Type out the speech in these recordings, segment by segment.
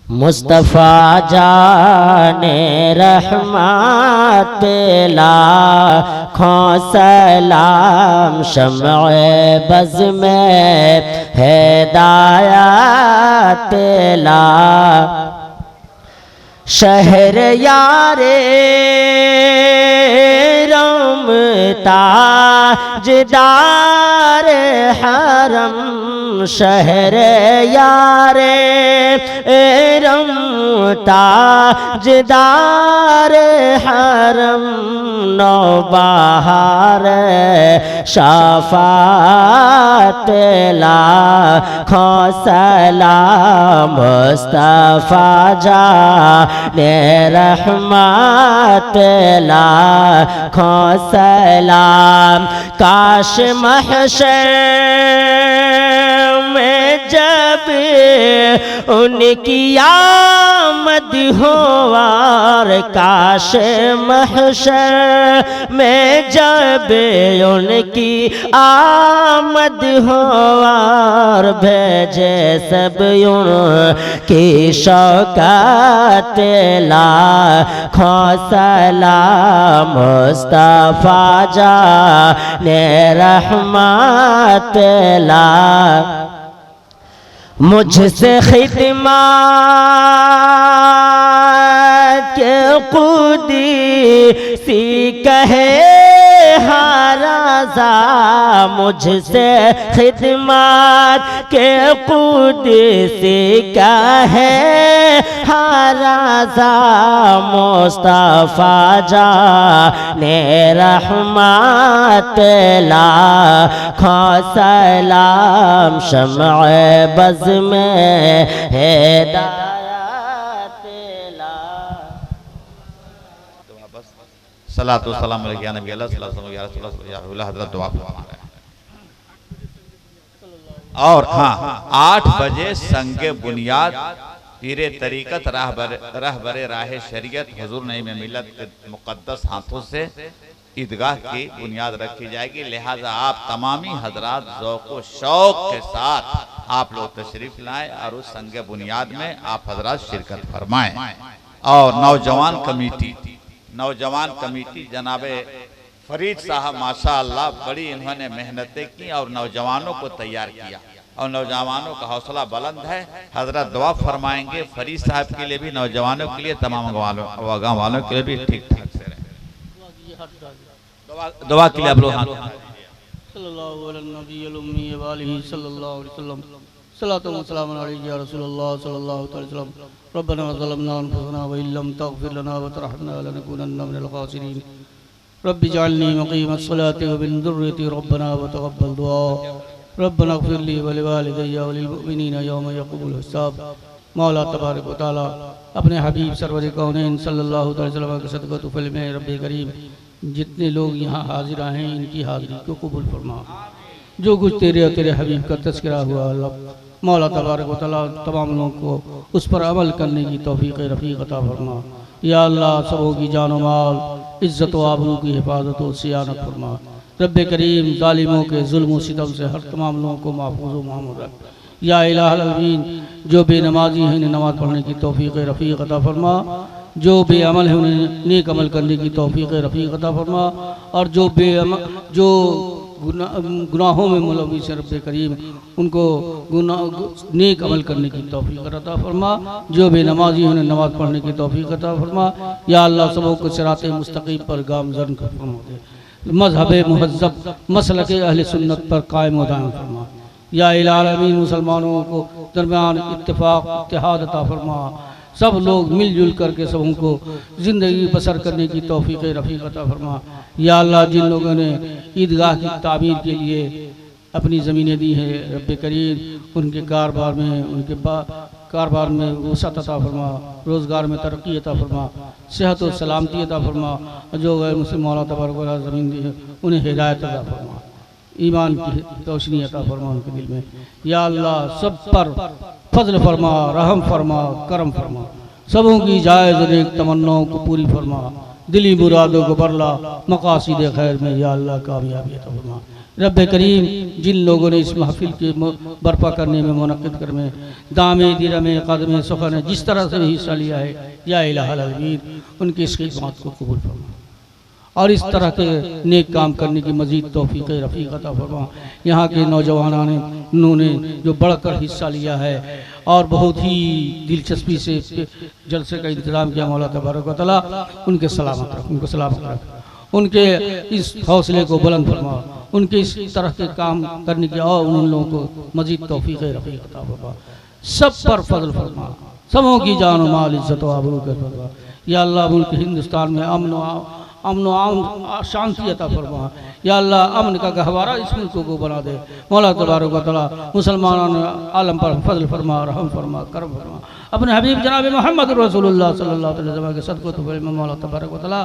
मुस्तफ़ा जाने रहमत लाखों सलाम शम्अ बज़ में हिदायत ला शहर यारे रमता जदार हरम शहर यारे रमता जदार हरम नौबहार शफात लाखों सलाम मुस्तफ़ा जाने रहमत लाखों सलाम काश महशर में जब उनकी आमद हो और काश महशर में जब उनकी आमद हो और भेजे सब उनकी शौकत लाखों सलाम मुस्तफ़ा जाने रहमत ला मुझसे खिदमत के खुदी सी कहे हराजा मुझसे खिदमत के खुदी सी कहे हराजा मुस्तफ़ा जाने रहमत लाखों सलाम शम्अ बज़ में हिदायत ला सलातो सलाम अलैहि नबी अल्लाह सल्लल्लाहु अलैहि वसल्लम हज़रत दुआ फरमा रहे हैं। और हाँ 8 बजे संगे बुनियाद पीरे तरीक़त रहबरे राह शरीयत हुजूर नईम मिल्लत के मुक़द्दस हाथों से ईदगाह की बुनियाद रखी जाएगी। लिहाजा आप तमामी हजरात ज़ौक़ व शौक़ के साथ आप लोग तशरीफ लाएं और उस संगे बुनियाद में आप हजरात शिरकत फरमाएं। और नौजवान कमेटी जनाबे फरीद साहब माशाअल्लाह बड़ी इन्होंने मेहनतें की और नौजवानों को तैयार किया और नौजवानों का हौसला बुलंद है। हजरत दुआ फरमाएंगे फरीद साहब के लिए भी, नौजवानों के लिए, तमाम गाँव वालों के लिए भी ठीक ठाक से रहे। दुआ के लिए आप लोग सल्लल्लाहु अलैहि वसल्लम सलातो व सलाम अलैहि या रसूलल्लाह सल्लल्लाहु अलैहि वसल्लम रब्बना ज़लमना अनफुसना व इल्लम तग़फिर लना व तरहमना लनकुनन्ना मिनल ख़ासिरीन रब्बि जअलनी मुक़ीमस सलाति व मिन ज़ुर्रियति रब्बना व तक़ब्बल दुआ रब्बना इग़फिर ली व लिवालिदैया व लिलमुमिनीना यौम यक़ूमुल हिसाब। मौला तबारक व तआला अपने हबीब सरवर कौनैन सल्लल्लाहु अलैहि वसल्लम के सदक़े तुफ़ल में रब्बे करीम जितने लोग यहाँ हाजिर हैं इनकी हाज़िरी को कबूल फरमा। जो कुछ तेरे और तेरे हबीब का तज़किरा हुआ अल्लाह मौला तबारक व तआला तमाम लोगों को उस पर अमल करने की तौफ़ीक़ रफ़ीक़ अता फरमा। या अल्लाह सबों की जान व माल इज़्ज़त व आबरू की हिफाजत व सियानत फरमा। रब्बे करीम ज़ालिमों के जुल्म व सितम से हर तमाम लोगों को महफूज़ व मामून रख। या इलाहुल आलमीन जो बेनमाजी हैं इन्हें नमाज़ पढ़ने की तौफ़ीक़ रफ़ीक़ अता फरमा। जो बेअमल है उन्हें नेक अमल करने की तौफ़ीक़ रफ़ीक़ अता फरमा। और जो गुनाहों में मुलव्विस है रब्बे करीम उनको नेक अमल करने की तौफ़ीक़ अता फरमा। जो बेनमाजी हैं उन्हें नमाज़ पढ़ने की तौफ़ीक़ अता फरमा। या अल्लाह सबों को सिराते मुस्तक़ीम पर गामज़न फरमा दे। मज़हब मुहज़्ज़ब मसलक अहले सुन्नत पर कायम व दायम फरमा। या इलाहुल आलमीन मुसलमानों को दरमियान इत्तिफ़ाक़ इत्तिहाद अता फरमा। सब लोग मिलजुल करके सबों को ज़िंदगी बसर करने की तौफ़ीक़ रफ़ीक़ अता फरमा। या अल्लाह जिन लोगों ने ईदगाह की तामीर के लिए अपनी ज़मीनें दी हैं रब्बे करीम उनके कारोबार में वसअत अता फरमा, रोज़गार में तरक्की अता फरमा, सेहत और सलामती अता फरमा। जो गैर मुस्लिम मौला तबारक व तआला ज़मीन दी है उन्हें हिदायत अता फरमा, ईमान की रोशनी अता फरमा उनके दिल में। या अल्लाह सब पर फजल फरमा, रहम फरमा, करम फरमा। सबों की जायज़ नेक तमन्नाओं को पूरी फरमा। दिली मुरादों को बरला, मकासिद खैर में या अल्लाह कामयाबी अता फरमा। रब करीम जिन लोगों ने इस महफिल के बर्पा करने में मुनक़िद करने में दामे दिरमे कदमे सफ़र जिस तरह से हिस्सा लिया है या इलाहुल अमीन उनकी इस खिदमत को कबूल फरमा और इस तरह के नेक काम करने की मज़ीद तौफ़ीक़ रफ़ीक़ अता फरमा। यहाँ के नौजवानों ने जो बढ़कर हिस्सा लिया है और बहुत ही दिलचस्पी से जलसे का इंतज़ाम किया, मौला तबारक व तआला उनके सलामत रख, उनको सलामत रख, उनके इस हौसले को बुलंद फरमा, उनके इस तरह के काम करने की और उन लोगों को मज़ीद तौफ़ीक़ रफ़ीक़ अता फरमा। सब पर फजल फरमा, सबों की जान और माल इज़्ज़त व आबरू कर फरमा। या अल्लाह मुल्क हिंदुस्तान में अमन व शांति अता फरमा। या अल्लाह अमन का गहवारा इस मुल्क को बना दे। मौला तबारक व तआला मुसलमानों ने आलम पर फजल फरमा, रहम फरमा, करम फरमा। अपने हबीब जनाब मोहम्मद रसूलुल्लाह सल्लल्लाहु अलैहि वसल्लम के सदक़े तो मौला तबारक व तआला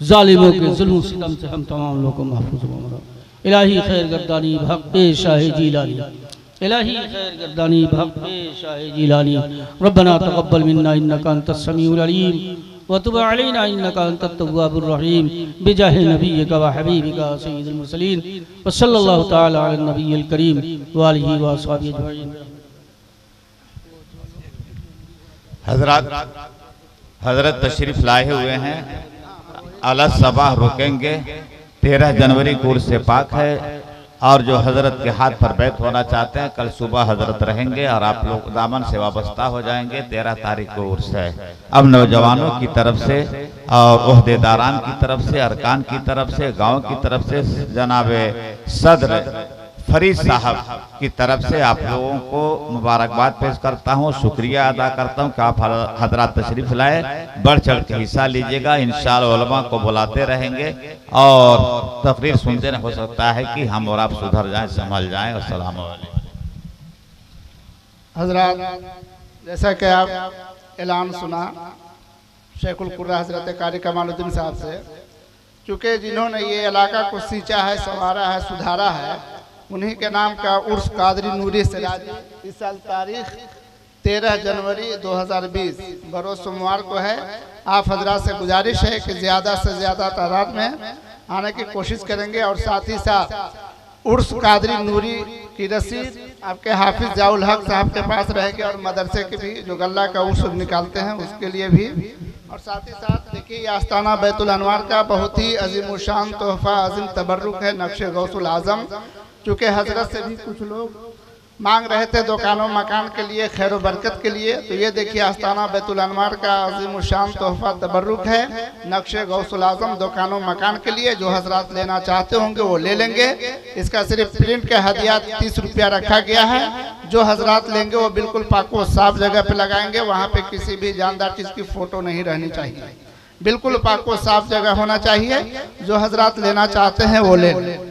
ज़ालिमों के जुल्म सितम से हम तमाम लोगों को महफूज फरमा। इलाही खैर गर्दानी बहक़ शाह जीलानी, इलाही खैर गर्दानी बहक़ शाह जीलानी। रब्बना तक़ब्बल मिन्ना इन्नका अंतस समीउल अलीम व तुब अलैना इन्नका अंतत तव्वाबुर रहीम बिजाहि नबिय्यिका व हबीबिका सय्यिदुल मुरसलीन व सल्लल्लाहु तआला अला नबिय्यिल करीम व आलिहि व अस्हाबिहि अजमईन। हजरत तशरीफ लाए हुए हैं, अला सबाह रुकेंगे। 13 जनवरी को उर्स पाक है और जो हजरत के हाथ पर बैत होना चाहते हैं कल सुबह हजरत रहेंगे और आप लोग दामन से वाबस्ता हो जाएंगे। 13 तारीख को उर्स है। अब नौजवानों की तरफ से और ओहदेदारान की तरफ से, अरकान की तरफ से, गांव की तरफ से, जनाब सदर फरीद साहब की तरफ से आप लोगों को मुबारकबाद पेश करता हूँ, शुक्रिया अदा करता हूँ कि आप हजरात तशरीफ लाए, बढ़ चढ़ के हिस्सा लीजिएगा। इंशाअल्लाह उलमा को बुलाते रहेंगे और तकरीर सुनते हो सकता है कि हम और आप सुधर जाएं, संभल जाएं। अस्सलाम वालेकुम। हजरात, जैसा कि आप ऐलान सुना शेखुल कुर्रा हजरत कारी कमालुद्दीन साहब से, चूँकि जिन्होंने ये इलाका को सींचा है, संवारा है, सुधारा है, उन्हीं के नाम का उर्स कादरी नूरी सिराजी इस साल तारीख 13 जनवरी 2020 बरोज़ सोमवार को है। आप हजरात से गुजारिश है कि ज़्यादा से ज़्यादा तादाद में आने की कोशिश करेंगे और साथ ही साथ उर्स कादरी नूरी की रसीद आपके हाफिज़ जाउल हक साहब के पास रहेगी और मदरसे के भी जो गल्ला का उर्स निकालते हैं उसके लिए भी। और साथ ही साथ देखिए आस्ताना बैतुल अनवार का बहुत ही अजीम शान तोहफ़ा अजीम तबर्रुक है नक्शे गौसुल आज़म। चूँकि हजरत से भी कुछ लोग मांग रहे थे दुकानों मकान के लिए, खैर बरकत के लिए, तो ये देखिए आस्ताना बैतुल अनवार का अजीम शान तोहफ़ा तबर्रुक है नक्शे गौसुल आज़म दुकानों मकान के लिए। जो हजरात लेना चाहते होंगे वो ले लेंगे। इसका सिर्फ प्रिंट के हदियात 30 रुपया रखा गया है। जो हजरात लेंगे वो बिल्कुल पाको साफ जगह पे लगाएंगे, वहाँ पे किसी भी जानदार चीज़ की फ़ोटो नहीं रहनी चाहिए, बिल्कुल पाको साफ जगह होना चाहिए। जो हजरात लेना चाहते हैं वो ले लें।